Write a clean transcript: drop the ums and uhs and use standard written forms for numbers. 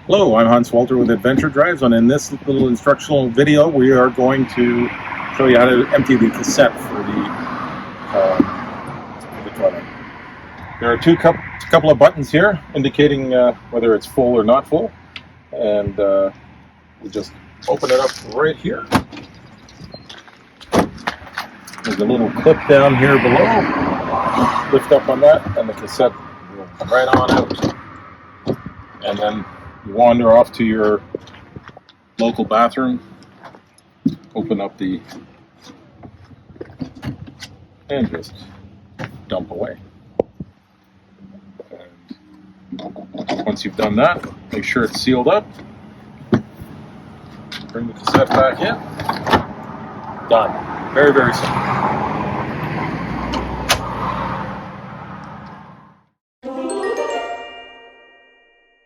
Hello, I'm Hans Walter with Adventure Drives, and in this little instructional video we are going to show you how to empty the cassette for the toilet. There are a couple of buttons here indicating whether it's full or not full, and we just open it up right here. There's a little clip down here below. Lift up on that and the cassette will come right on out. And then you wander off to your local bathroom, open up and just dump away. And once you've done that, make sure it's sealed up. Bring the cassette back in. Done. Very, very simple.